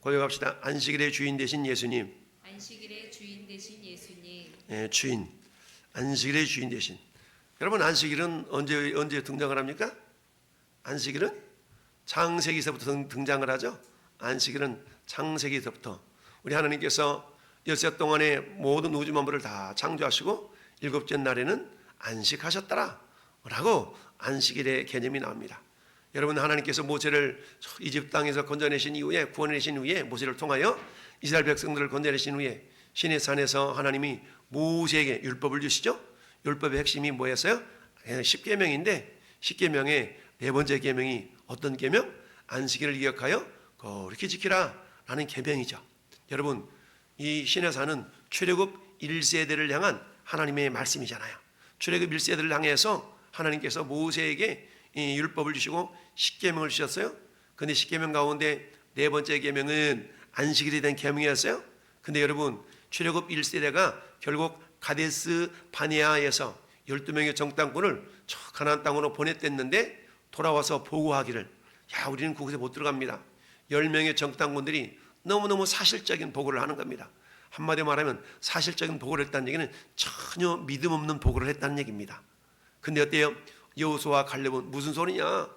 고백합시다. 안식일의 주인 되신 예수님. 안식일의 주인 되신 예수님. 주인. 안식일의 주인 되신. 여러분, 안식일은 언제 등장을 합니까? 안식일은 창세기서부터 등장을 하죠. 안식일은 창세기서부터 우리 하나님께서 엿새 동안에 모든 우주 만물을 다 창조하시고 일곱째 날에는 안식하셨더라 라고 안식일의 개념이 나옵니다. 여러분, 하나님께서 모세를 이집트 땅에서 건져내신 이후에, 구원해내신 후에, 모세를 통하여 이스라엘 백성들을 건져내신 후에 시내 산에서 하나님이 모세에게 율법을 주시죠. 율법의 핵심이 뭐였어요? 10계명인데 10계명의 네 번째 계명이 어떤 계명? 안식일을 기억하여 거룩히 지키라 라는 계명이죠. 여러분, 이 시내산은 출애굽 1세대를 향한 하나님의 말씀이잖아요. 출애굽 1세대를 향해서 하나님께서 모세에게 이 율법을 주시고 10계명을 주셨어요. 근데 10계명 가운데 네 번째 계명은 안식일에 대한 계명이었어요. 근데 여러분, 출애굽 1세대가 결국 가데스 바네아에서 12명의 정탐꾼을 저 가나안 땅으로 보냈댔는데 돌아와서 보고하기를, 야, 우리는 그곳에 못 들어갑니다. 10명의 정탐꾼들이 너무너무 사실적인 보고를 하는 겁니다. 한마디로 말하면 사실적인 보고를 했다는 얘기는 전혀 믿음 없는 보고를 했다는 얘기입니다. 근데 어때요? 여호수아와 갈렙은 무슨 소리냐?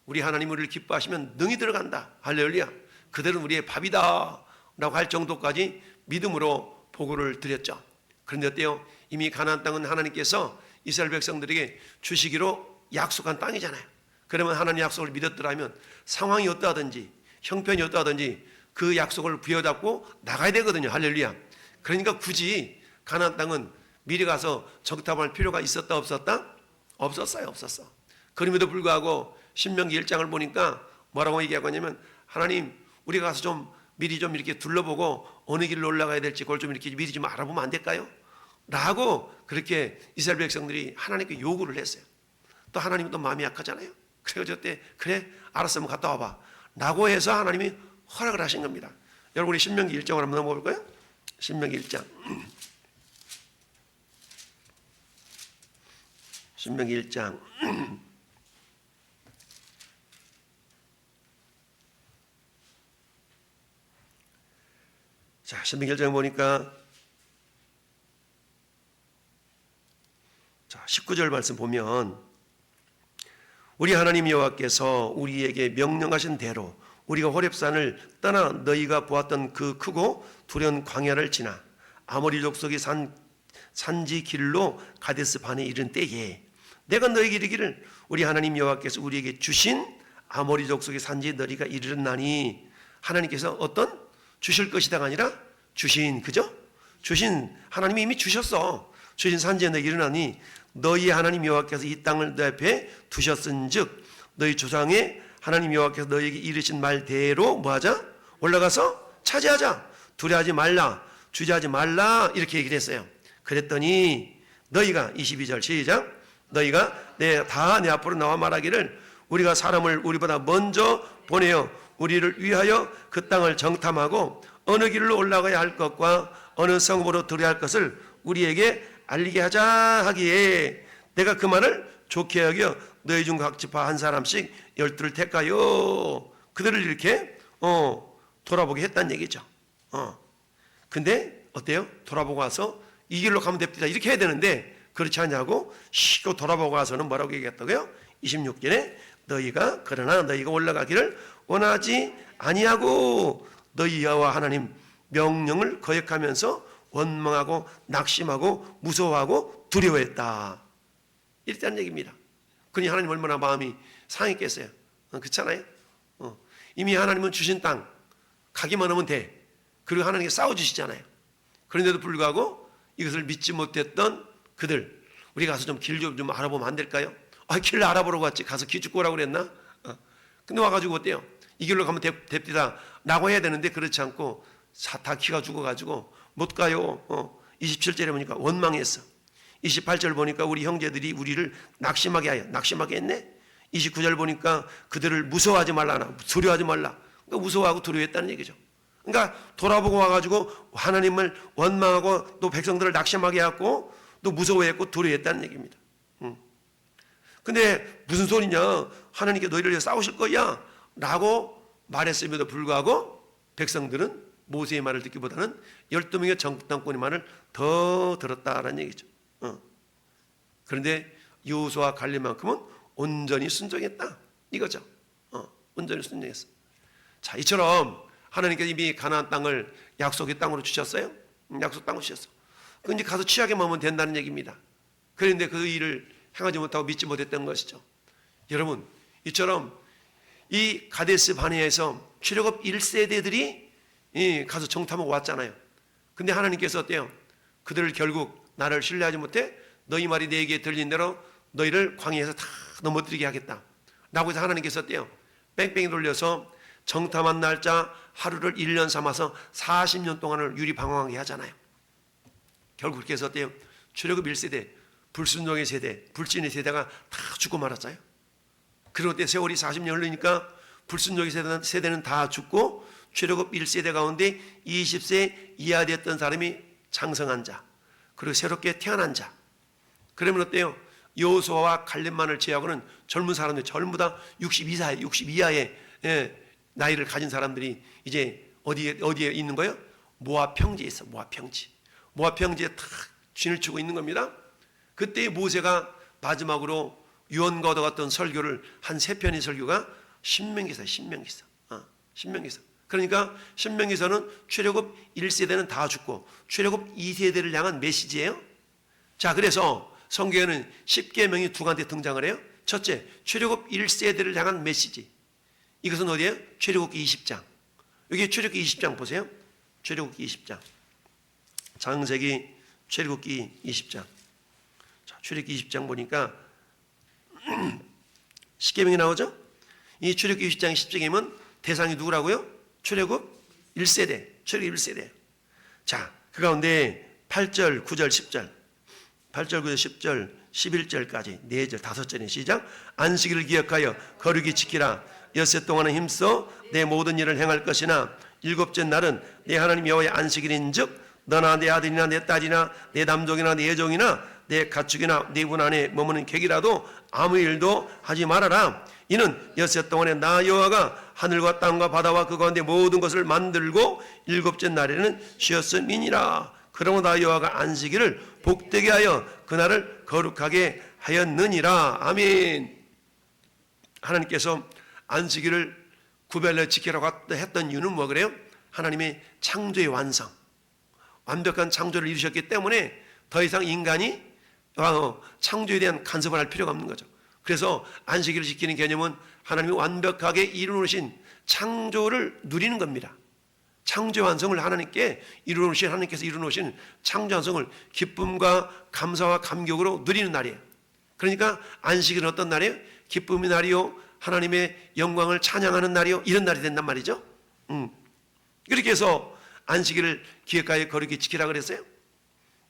우리 하나님 우리를 기뻐하시면 능히 들어간다. 할렐루야. 그들은 우리의 밥이다 라고 할 정도까지 믿음으로 보고를 드렸죠. 그런데 어때요? 이미 가나안 땅은 하나님께서 이스라엘 백성들에게 주시기로 약속한 땅이잖아요. 그러면 하나님 약속을 믿었더라면 상황이 어떠하든지 형편이 어떠하든지 그 약속을 부여잡고 나가야 되거든요. 할렐루야. 그러니까 굳이 가나안 땅은 미리 가서 정탐할 필요가 있었다 없었다? 없었어. 그럼에도 불구하고 신명기 1장을 보니까 뭐라고 얘기하고 있냐면, 하나님, 우리가 가서 좀 미리 좀 이렇게 둘러보고 어느 길로 올라가야 될지 그걸 좀 이렇게 미리 좀 알아보면 안 될까요? 라고 그렇게 이스라엘 백성들이 하나님께 요구를 했어요. 또 하나님은 또 마음이 약하잖아요. 그래서 그때 그래 알았으면 갔다 와봐 라고 해서 하나님이 허락을 하신 겁니다. 여러분, 우리 신명기 1장을 한번 넘어볼까요? 신명기 1장. 신명기 1장. 자, 신명기 1장 보니까 19절 말씀 보면, 우리 하나님 여호와께서 우리에게 명령하신 대로 우리가 호렙산을 떠나 너희가 보았던 그 크고 두려운 광야를 지나 아모리 족속의 산지 길로 가데스 반에 이른 때에 내가 너희에게 이르기를 우리 하나님 여호와께서 우리에게 주신 아모리 족속의 산지에 너희가 이르렀나니, 하나님께서 어떤 주실 것이다가 아니라 주신, 그죠? 주신, 하나님이 이미 주셨어. 주신 산지에 너희 이르나니 너희 하나님 여호와께서 이 땅을 너 앞에 두셨은즉 너희 조상의 하나님 여호와께서 너희에게 이르신 말대로 뭐하자? 올라가서 차지하자. 두려워하지 말라, 주저하지 말라, 이렇게 얘기를 했어요. 그랬더니 너희가 22절 시작. 너희가 다 내 앞으로 나와 말하기를 우리가 사람을 우리보다 먼저 보내어 우리를 위하여 그 땅을 정탐하고 어느 길로 올라가야 할 것과 어느 성읍으로 들어야 할 것을 우리에게 알리게 하자 하기에 내가 그 말을 좋게 여겨 너희 중 각 지파 한 사람씩 12를 택하여 그들을 이렇게 돌아보게 했다는 얘기죠. 근데 어때요? 돌아보고 와서 이 길로 가면 됩니다 이렇게 해야 되는데 그렇지 않냐고 쉬고 돌아보고 와서는 뭐라고 얘기했다고요? 26절에 그러나 너희가 올라가기를 원하지 아니하고 너희 여호와 하나님 명령을 거역하면서 원망하고 낙심하고 무서워하고 두려워했다, 이랬다는 얘기입니다. 그러니 하나님 얼마나 마음이 상했겠어요. 그렇잖아요. 이미 하나님은 주신 땅 가기만 하면 돼. 그리고 하나님께 싸워주시잖아요. 그런데도 불구하고 이것을 믿지 못했던 그들, 우리 가서 좀 길 좀 알아보면 안 될까요? 길 알아보러 갔지 가서 기죽고 오라고 그랬나? 근데 와가지고 어때요? 이 길로 가면 됩니다 라고 해야 되는데 그렇지 않고 다 기가 죽어가지고 못 가요. 27절에 보니까 원망했어. 28절 보니까 우리 형제들이 우리를 낙심하게 했네. 29절 보니까 그들을 무서워하지 말라, 두려워하지 말라. 그러니까 무서워하고 두려워했다는 얘기죠. 그러니까 돌아보고 와가지고 하나님을 원망하고 또 백성들을 낙심하게 했고 또 무서워했고 두려워했다는 얘기입니다. 근데 무슨 소리냐? 하나님께 너희를 위해 싸우실 거야 라고 말했음에도 불구하고 백성들은 모세의 말을 듣기보다는 12명의 정탐꾼의 말을 더 들었다라는 얘기죠. 그런데 여호수아와 갈렙만큼은 온전히 순종했다 이거죠. 온전히 순종했어. 자, 이처럼 하나님께서 이미 가나안 땅을 약속의 땅으로 주셨어요. 약속 땅으로 주셨어. 그 이제 가서 취하게만 하면 된다는 얘기입니다. 그런데 그 일을 행하지 못하고 믿지 못했던 것이죠. 여러분, 이처럼 이 가데스 바네아에서 출애굽 1세대들이 가서 정탐하고 왔잖아요. 근데 하나님께서 어때요? 그들을 결국 나를 신뢰하지 못해 너희 말이 내게 들린 대로 너희를 광야에서 다 넘어뜨리게 하겠다 라고 해서 하나님께서 어때요? 뺑뺑이 돌려서 정탐한 날짜 하루를 1년 삼아서 40년 동안을 유리방황하게 하잖아요. 결국 그렇게 해서 어때요? 출애굽 1세대, 불순종의 세대, 불신의 세대가 다 죽고 말았어요. 그리고 그때 세월이 40년 흘리니까 불순종의 세대는 다 죽고 출애굽 1세대 가운데 20세 이하 됐던 사람이 장성한 자, 그리고 새롭게 태어난 자. 그러면 어때요? 여호수아와 갈렙만을 제외하고는 젊은 사람들 전부 다 60 이하의 나이를 가진 사람들이 이제 어디에 있는 거예요? 모압 평지에 있어. 모압 평지. 모압 평지에 탁 진을 치고 있는 겁니다. 그때 모세가 마지막으로 유언과 얻어갔던 설교를 한 3편의 설교가 신명기서. 신명기서. 그러니까 신명기서는 출애굽 1세대는 다 죽고 출애굽 2세대를 향한 메시지예요. 자, 그래서 성경에는 10계명이 두 가지 등장을 해요. 첫째, 출애굽 1세대를 향한 메시지. 이것은 어디예요? 출애굽기 20장. 여기 출애굽기 20장 보세요. 출애굽기 20장. 창세기 출애굽기 20장. 자, 출애굽기 20장 보니까 10계명이 나오죠? 이 출애굽기 20장 10계명은 대상이 누구라고요? 출애굽 1세대. 출애굽 1세대. 자, 그 가운데 8절, 9절, 10절. 8절, 9절, 10절, 11절까지 4절, 5절의 시작. 안식일을 기억하여 거룩히 지키라. 엿새 동안은 힘써 내 모든 일을 행할 것이나 일곱째 날은 내 하나님 여호와의 안식일인즉 너나 내 아들이나 내 딸이나 내 남종이나 내 여종이나 내 가축이나 네 분 안에 머무는 객이라도 아무 일도 하지 말아라. 이는 엿새 동안에 나 여호와가 하늘과 땅과 바다와 그 가운데 모든 것을 만들고 일곱째 날에는 쉬었음이니라. 그러므로 나 여호와가 안식일을 복되게 하여 그날을 거룩하게 하였느니라. 아멘. 하나님께서 안식일을 구별해 지키라고 했던 이유는 뭐 그래요? 하나님의 창조의 완성, 완벽한 창조를 이루셨기 때문에 더 이상 인간이 창조에 대한 간섭을 할 필요가 없는 거죠. 그래서 안식일을 지키는 개념은 하나님이 완벽하게 이루어놓으신 창조를 누리는 겁니다. 창조 완성을 하나님께서 이루어놓으신 창조 완성을 기쁨과 감사와 감격으로 누리는 날이에요. 그러니까 안식일은 어떤 날이에요? 기쁨의 날이요, 하나님의 영광을 찬양하는 날이요, 이런 날이 된단 말이죠. 그렇게 해서 안식일을 기억하여 거룩히 지키라 그랬어요.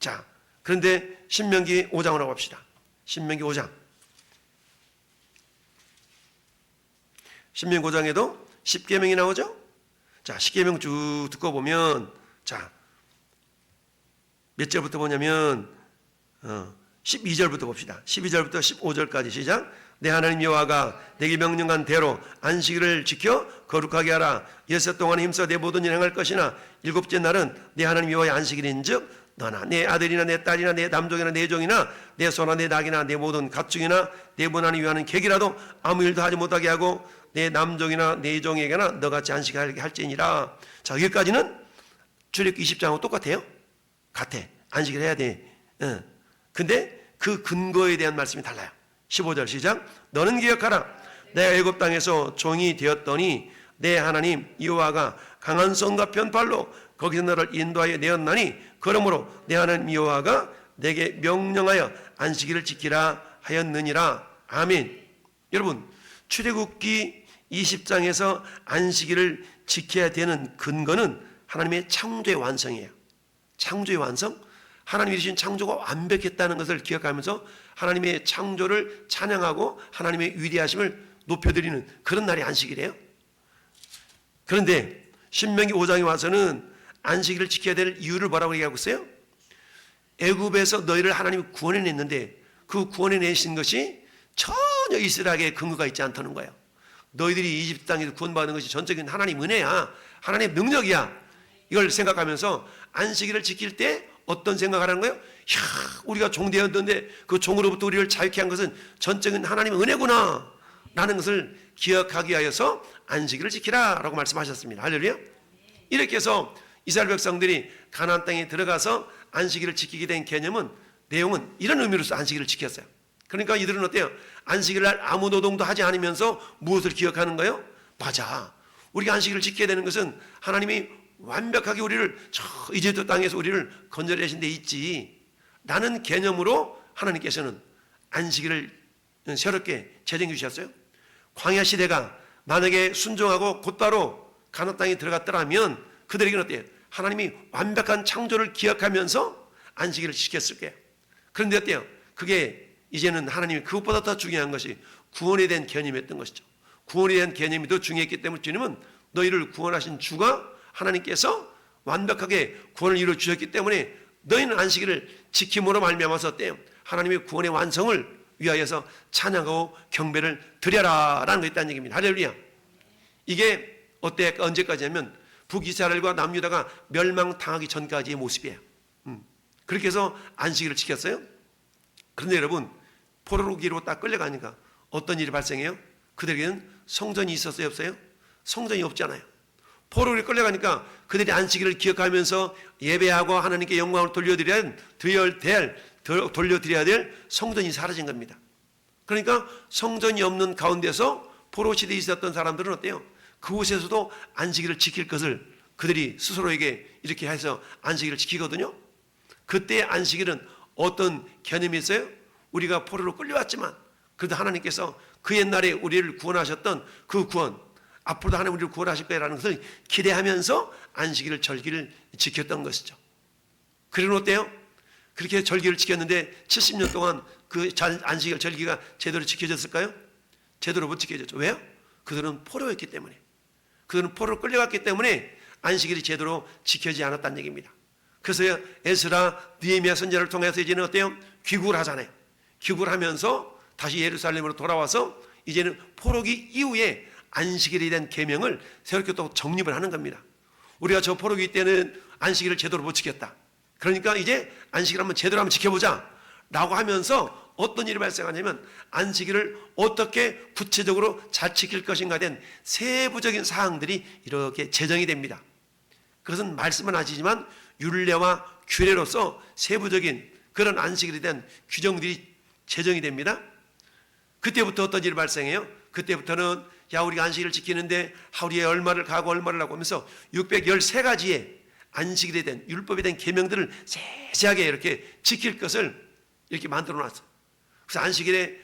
자, 그런데 신명기 5장으로 갑시다. 신명기 5장. 신명기 5장에도 10계명이 나오죠. 자, 10계명 쭉 듣고 보면, 자, 몇 절부터 보냐면 12절부터 봅시다. 12절부터 15절까지 시작. 내 하나님 여호와가 내게 명령한 대로 안식일을 지켜 거룩하게 하라. 엿새 동안 힘써 내 모든 일을 행할 것이나 일곱째 날은 내 하나님 여호와의 안식일인즉 너나 내 아들이나 내 딸이나 내 남종이나 내 종이나 내 소나 내 닭이나 내 모든 가축이나 내 문안을 위하는 객이라도 아무 일도 하지 못하게 하고 내 남종이나 내 종에게나 너같이 안식하게 할지니라. 자, 여기까지는 출애굽기 20장하고 똑같아요. 같아. 안식을 해야 돼. 근데 그 근거에 대한 말씀이 달라요. 15절 시작. 너는 기억하라. 내가 애굽 땅에서 종이 되었더니 내 하나님 여호와가 강한 손과 편팔로 거기서 너를 인도하여 내었나니 그러므로 내 하나님 여호와가 내게 명령하여 안식일을 지키라 하였느니라. 아멘. 여러분, 출애굽기 20장에서 안식일을 지켜야 되는 근거는 하나님의 창조의 완성이에요. 창조의 완성? 하나님이 주신 창조가 완벽했다는 것을 기억하면서 하나님의 창조를 찬양하고 하나님의 위대하심을 높여드리는 그런 날이 안식일이에요. 그런데 신명기 5장에 와서는 안식일을 지켜야 될 이유를 뭐라고 얘기하고 있어요? 애굽에서 너희를 하나님이 구원해냈는데 그 구원해내신 것이 전혀 이스라엘에 근거가 있지 않다는 거예요. 너희들이 이집트 땅에서 구원받은 것이 전적인 하나님 은혜야. 하나님의 능력이야. 이걸 생각하면서 안식일을 지킬 때 어떤 생각을 하는 거예요? 이야, 우리가 종되었는데 그 종으로부터 우리를 자유케 한 것은 전적인 하나님의 은혜구나 라는 것을 기억하기 위하여서 안식일을 지키라 라고 말씀하셨습니다. 할렐루야. 이렇게 해서 이스라엘 백성들이 가나안 땅에 들어가서 안식일을 지키게 된 개념은, 내용은 이런 의미로서 안식일을 지켰어요. 그러니까 이들은 어때요? 안식일 날 아무 노동도 하지 않으면서 무엇을 기억하는 거예요? 맞아, 우리가 안식일을 지켜야 되는 것은 하나님이 완벽하게 우리를 저 이집트 땅에서 우리를 건져내신 데 있지 라는 개념으로 하나님께서는 안식일을 새롭게 제정해 주셨어요. 광야 시대가 만약에 순종하고 곧바로 가나안 땅에 들어갔더라면 그들에게는 어때요? 하나님이 완벽한 창조를 기억하면서 안식일을 지켰을 거예요. 그런데 어때요? 그게 이제는 하나님이 그것보다 더 중요한 것이 구원에 대한 개념이었던 것이죠. 구원에 대한 개념이 더 중요했기 때문에 주님은 너희를 구원하신 주가 하나님께서 완벽하게 구원을 이루어 주셨기 때문에 너희는 안식일을 지킴으로 말미암아서 어때요? 하나님의 구원의 완성을 위하여서 찬양하고 경배를 드려라라는 거 있다는 얘기입니다. 할렐루야. 이게 어때? 언제까지냐면 북이스라엘과 남유다가 멸망당하기 전까지의 모습이에요. 그렇게 해서 안식일을 지켰어요. 그런데 여러분, 포로기로 딱 끌려가니까 어떤 일이 발생해요? 그들에게는 성전이 있었어요, 없어요? 성전이 없잖아요. 포로기로 끌려가니까 그들이 안식일을 기억하면서 예배하고 하나님께 영광을 돌려드려야 될 성전이 사라진 겁니다. 그러니까 성전이 없는 가운데서 포로 시대에 있었던 사람들은 어때요? 그곳에서도 안식일을 지킬 것을 그들이 스스로에게 이렇게 해서 안식일을 지키거든요. 그때 안식일은 어떤 개념이 있어요? 우리가 포로로 끌려왔지만 그래도 하나님께서 그 옛날에 우리를 구원하셨던 그 구원, 앞으로도 하나님 우리를 구원하실 거라는 것을 기대하면서 안식일을 절기를 지켰던 것이죠. 그래는 어때요? 그렇게 절기를 지켰는데 70년 동안 그 안식일 절기가 제대로 지켜졌을까요? 제대로 못 지켜졌죠. 왜요? 그들은 포로였기 때문에. 그들은 포로로 끌려갔기 때문에 안식일이 제대로 지켜지지 않았다는 얘기입니다. 그래서 에스라, 느헤미야 선지자를 통해서 이제는 어때요? 귀국을 하잖아요. 귀국을 하면서 다시 예루살렘으로 돌아와서 이제는 포로기 이후에 안식일에 대한 계명을 새롭게 또 정립을 하는 겁니다. 우리가 저 포로기 때는 안식일을 제대로 못 지켰다. 그러니까 이제 안식일 한번 제대로 한번 지켜보자 라고 하면서 어떤 일이 발생하냐면 안식일을 어떻게 구체적으로 잘 지킬 것인가에 대한 세부적인 사항들이 이렇게 제정이 됩니다. 그것은 말씀은 하시지만 율례와 규례로서 세부적인 그런 안식일에 대한 규정들이 제정이 됩니다. 그때부터 어떤 일이 발생해요? 그때부터는 야, 우리가 안식일을 지키는데 하루에 얼마를 가고 얼마를 하고 하면서 613가지의 안식일에 대한 율법에 대한 계명들을 세세하게 이렇게 지킬 것을 이렇게 만들어 놨어요. 그래서 안식일에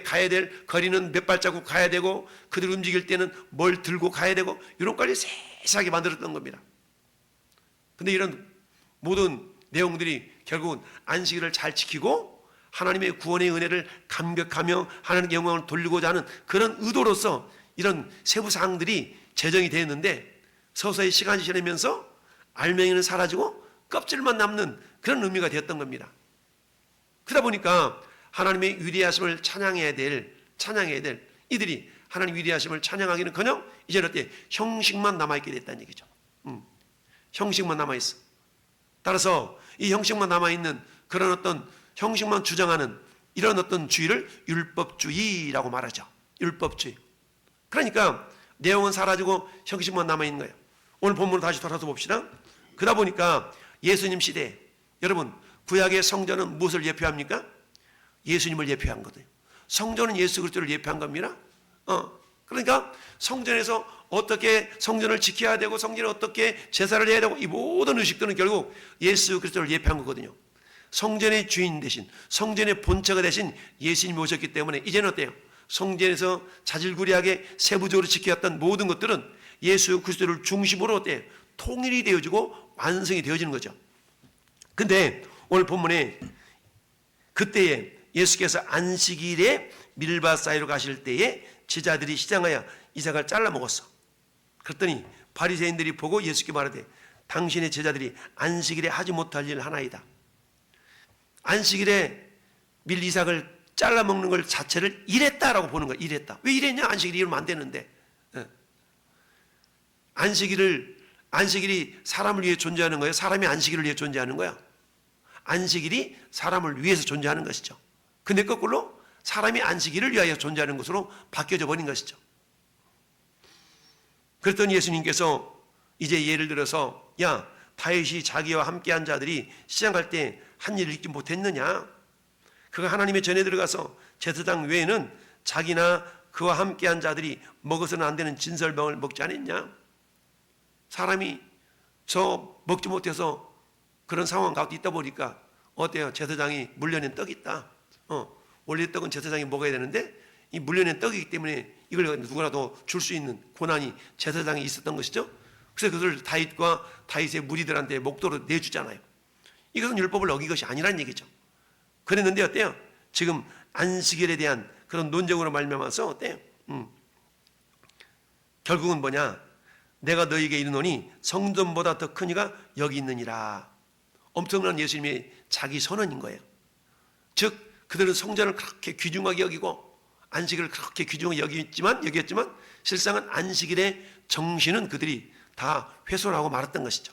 가야 될 거리는 몇 발자국 가야 되고 그들 움직일 때는 뭘 들고 가야 되고 이런 것까지 세세하게 만들었던 겁니다. 근데 이런 모든 내용들이 결국은 안식일을 잘 지키고 하나님의 구원의 은혜를 감격하며 하나님께 영광을 돌리고자 하는 그런 의도로서 이런 세부 사항들이 제정이 되었는데 서서히 시간이 지나면서 알맹이는 사라지고 껍질만 남는 그런 의미가 되었던 겁니다. 그러다 보니까 하나님의 위대하심을 찬양해야 될 이들이 하나님 위대하심을 찬양하기는커녕 이제는 어때? 형식만 남아있게 됐다는 얘기죠. 형식만 남아있어. 따라서 이 형식만 남아있는 그런 어떤 형식만 주장하는 이런 어떤 주의를 율법주의라고 말하죠. 율법주의. 그러니까 내용은 사라지고 형식만 남아있는 거예요. 오늘 본문으로 다시 돌아서 봅시다. 그러다 보니까 예수님 시대에 여러분 구약의 성전은 무엇을 예표합니까? 예수님을 예표한 거거든요. 성전은 예수 그리스도를 예표한 겁니다. 그러니까 성전에서 어떻게 성전을 지켜야 되고 성전에 어떻게 제사를 해야 되고 이 모든 의식들은 결국 예수 그리스도를 예표한 거거든요. 성전의 주인 대신 성전의 본체가 되신 예수님이 오셨기 때문에 이제는 어때요? 성전에서 자질구레하게 세부적으로 지켜왔던 모든 것들은 예수 그리스도를 중심으로 어때요? 통일이 되어지고 완성이 되어지는 거죠. 근데 오늘 본문에 그때에 예수께서 안식일에 밀밭 사이로 가실 때에 제자들이 시장하여 이삭을 잘라 먹었어. 그랬더니 바리새인들이 보고 예수께 말하되 당신의 제자들이 안식일에 하지 못할 일 하나이다. 안식일에 밀 이삭을 잘라 먹는 걸 자체를 이랬다라고 보는 거야. 이랬다. 왜 이랬냐? 안식일이 이러면 안 되는데. 안식일이 사람을 위해 존재하는 거예요? 사람이 안식일을 위해 존재하는 거야? 안식일이 사람을 위해서 존재하는 것이죠. 근데 거꾸로 사람이 안식일을 위하여 존재하는 것으로 바뀌어져 버린 것이죠. 그랬더니 예수님께서 이제 예를 들어서 야, 다윗이 자기와 함께한 자들이 시장 갈 때 한 일을 잊지 못했느냐? 그가 하나님의 전에 들어가서 제사장 외에는 자기나 그와 함께한 자들이 먹어서는 안 되는 진설병을 먹지 않았냐? 사람이 저 먹지 못해서 그런 상황 가운데 있다 보니까 어때요? 제사장이 물려낸 떡이 있다. 원래 떡은 제사장이 먹어야 되는데 이 물려낸 떡이기 때문에 이걸 누구라도 줄 수 있는 권한이 제사장이 있었던 것이죠. 그래서 그것을 다윗의 무리들한테 목도로 내주잖아요. 이것은 율법을 어긴 것이 아니란 얘기죠. 그랬는데 어때요? 지금 안식일에 대한 그런 논쟁으로 말미암아서 어때요? 결국은 뭐냐? 내가 너희에게 이르노니 성전보다 더 큰 이가 여기 있느니라. 엄청난 예수님의 자기 선언인 거예요. 즉 그들은 성전을 그렇게 귀중하게 여기고 안식일을 그렇게 귀중하게 여기었지만 실상은 안식일의 정신은 그들이 다 훼손하고 말았던 것이죠.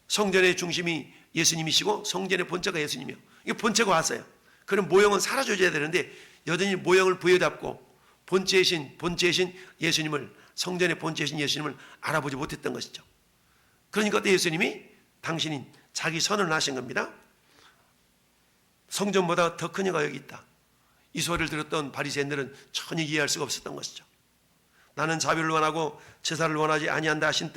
성전의 중심이 예수님이시고 성전의 본체가 예수님이요. 이게 본체가 왔어요. 그런 모형은 사라져야 되는데 여전히 모형을 부여잡고 본체이신 예수님을, 성전의 본체이신 예수님을 알아보지 못했던 것이죠. 그러니까 그때 예수님이 당신이 자기 선언을 하신 겁니다. 성전보다 더 큰 이가 여기 있다. 이 소리를 들었던 바리새인들은 전혀 이해할 수가 없었던 것이죠. 나는 자비를 원하고 제사를 원하지 아니한다 하신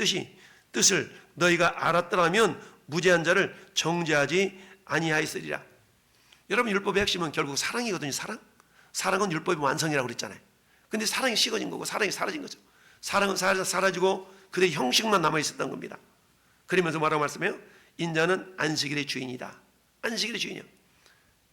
뜻을 너희가 알았더라면 무죄한 자를 정죄하지 아니하였으리라. 여러분, 율법의 핵심은 결국 사랑이거든요. 사랑은 율법의 완성이라고 그랬잖아요. 근데 사랑이 식어진 거고 사랑이 사라진 거죠. 사랑은 사라지고 그들의 형식만 남아있었던 겁니다. 그러면서 뭐라고 말씀해요? 인자는 안식일의 주인이다. 안식일의 주인이요.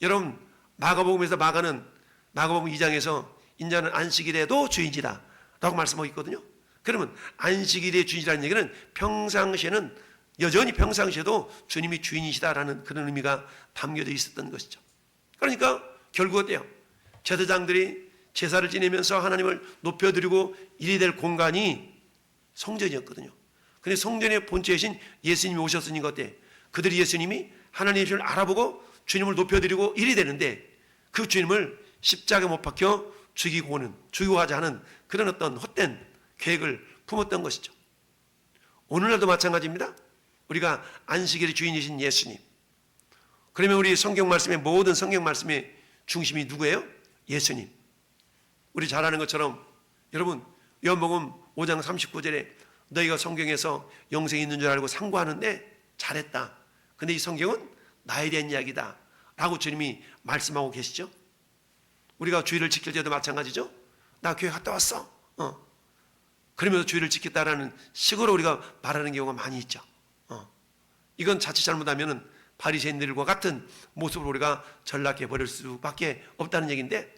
여러분, 마가복음 2장에서 인자는 안식일에도 주인이다 라고 말씀하고 있거든요. 그러면 안식일의 주인이라는 얘기는 여전히 평상시에도 주님이 주인이시다라는 그런 의미가 담겨져 있었던 것이죠. 그러니까 결국 어때요? 제사장들이 제사를 지내면서 하나님을 높여드리고 이리 될 공간이 성전이었거든요. 그런데 성전의 본체이신 예수님이 오셨으니까 어때? 그들이 예수님이 하나님의 주를 알아보고 주님을 높여드리고 이리 되는데 그 주님을 십자가에 못 박혀 죽이고자 하는 그런 어떤 헛된 계획을 품었던 것이죠. 오늘날도 마찬가지입니다. 우리가 안식일의 주인이신 예수님. 그러면 우리 모든 성경 말씀의 중심이 누구예요? 예수님. 우리 잘 아는 것처럼 여러분, 요한복음 5장 39절에 너희가 성경에서 영생이 있는 줄 알고 상고하는데 잘했다. 근데 이 성경은 나에 대한 이야기다 라고 주님이 말씀하고 계시죠. 우리가 주일을 지킬 때도 마찬가지죠. 나 교회 갔다 왔어. 그러면서 주일을 지켰다라는 식으로 우리가 말하는 경우가 많이 있죠. 이건 자칫 잘못하면 바리새인들과 같은 모습으로 우리가 전락해 버릴 수밖에 없다는 얘기인데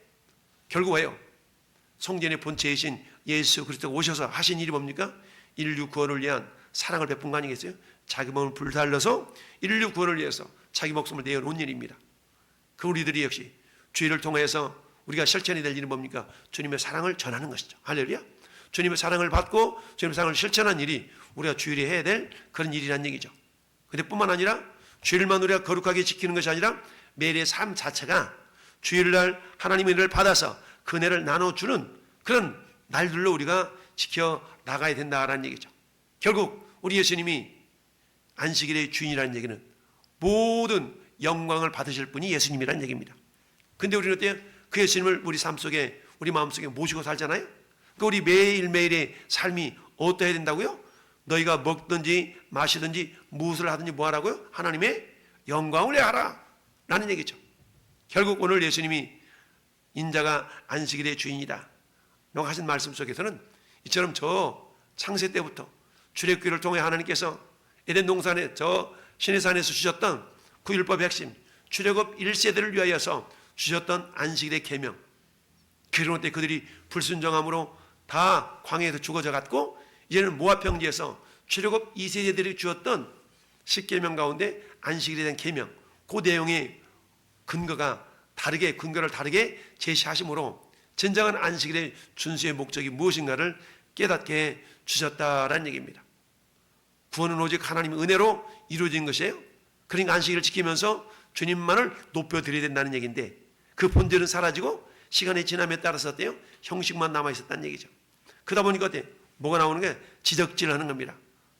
결국 왜요? 성전의 본체이신 예수 그리스도가 오셔서 하신 일이 뭡니까? 인류 구원을 위한 사랑을 베푼 거 아니겠어요? 자기 몸을 불살라서 인류 구원을 위해서 자기 목숨을 내어놓은 일입니다. 그 우리들이 역시 주일을 통해서 우리가 실천해야 될 일은 뭡니까? 주님의 사랑을 전하는 것이죠. 할렐루야. 주님의 사랑을 받고 주님의 사랑을 실천하는 일이 우리가 주일에 해야 될 그런 일이란 얘기죠. 근데 뿐만 아니라 주일만 우리가 거룩하게 지키는 것이 아니라 매일의 삶 자체가 주일날 하나님의 은혜를 받아서 그 은혜를 나눠주는 그런 날들로 우리가 지켜나가야 된다라는 얘기죠. 결국 우리 예수님이 안식일의 주인이라는 얘기는 모든 영광을 받으실 분이 예수님이라는 얘기입니다. 근데 우리는 어때요? 그 예수님을 우리 삶 속에, 우리 마음 속에 모시고 살잖아요. 그러니까 우리 매일매일의 삶이 어떠해야 된다고요? 너희가 먹든지 마시든지 무엇을 하든지 뭐 하라고요? 하나님의 영광을 내하라 라는 얘기죠. 결국 오늘 예수님이 인자가 안식일의 주인이다 라고 하신 말씀 속에서는 이처럼 저 창세 때부터 출애굽기를 통해 하나님께서 에덴 동산에 저 시내산에서 주셨던 그 율법의 핵심 출애굽 1세대를 위하여서 주셨던 안식일의 계명, 그런 때 그들이 불순종함으로 다 광야에서 죽어져 갔고 이제는 모압 평지에서 출애굽 2세대들이 주었던 십계명 가운데 안식일에 대한 계명, 그 내용의 근거를 다르게 제시하심으로 진정한 안식일의 준수의 목적이 무엇인가를 깨닫게 주셨다라는 얘기입니다. 구원은 오직 하나님의 은혜로 이루어진 것이에요. 그러니까 안식일을 지키면서 주님만을 높여드려야 된다는 얘기인데 그 본질은 사라지고 시간이 지남에 따라서 어때요? 형식만 남아있었다는 얘기죠. 그러다 보니까 어때요? 뭐가 나오는 게 지적질하는 겁니다.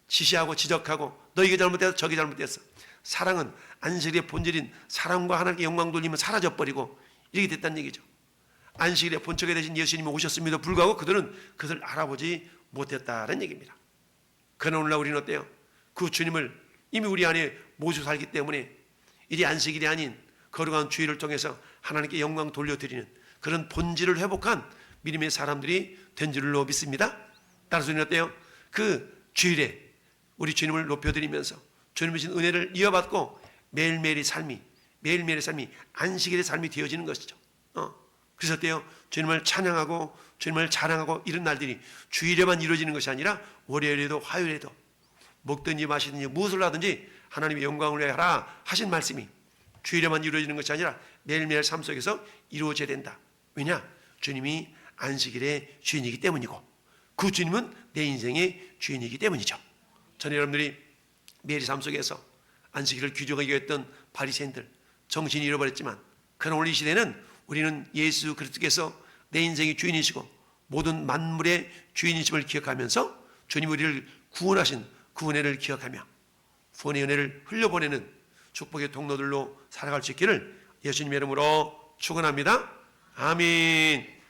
지시하고 지적하고 너 이게 잘못됐어 저게 잘못됐어. 사랑은 안식일의 본질인 사랑과 하나님께 영광 돌리면 사라져버리고 이렇게 됐다는 얘기죠. 안식일의 본처가 되신 예수님이 오셨음에도 불구하고 그들은 그것을 알아보지 못했다는 얘기입니다. 그러나 오늘날 우리는 어때요? 그 주님을 이미 우리 안에 모시고 살기 때문에 이제 안식일이 아닌 거룩한 주일을 통해서 하나님께 영광 돌려드리는 그런 본질을 회복한 믿음의 사람들이 된 줄로 믿습니다. 따라서 우리는 어때요? 그 주일에 우리 주님을 높여드리면서 주님의 신 은혜를 이어받고 매일매일의 삶이 안식일의 삶이 되어지는 것이죠. 그래서 어때요? 주님을 찬양하고 주님을 자랑하고 이런 날들이 주일에만 이루어지는 것이 아니라 월요일에도 화요일에도 먹든지 마시든지 무엇을 하든지 하나님의 영광을 위하여 하라 하신 말씀이 주일에만 이루어지는 것이 아니라 매일매일 삶 속에서 이루어져야 된다. 왜냐? 주님이 안식일의 주인이기 때문이고 그 주님은 내 인생의 주인이기 때문이죠. 저는 여러분들이 매일 삶 속에서 안식일을 귀중하게 했던 바리새인들 정신이 잃어버렸지만 그러나 오늘 이 시대는 우리는 예수 그리스도께서 내 인생의 주인이시고 모든 만물의 주인이심을 기억하면서 주님 우리를 구원하신 그 은혜를 기억하며 구원의 은혜를 흘려보내는 축복의 통로들로 살아갈 수 있기를 예수님의 이름으로 축원합니다. 아멘.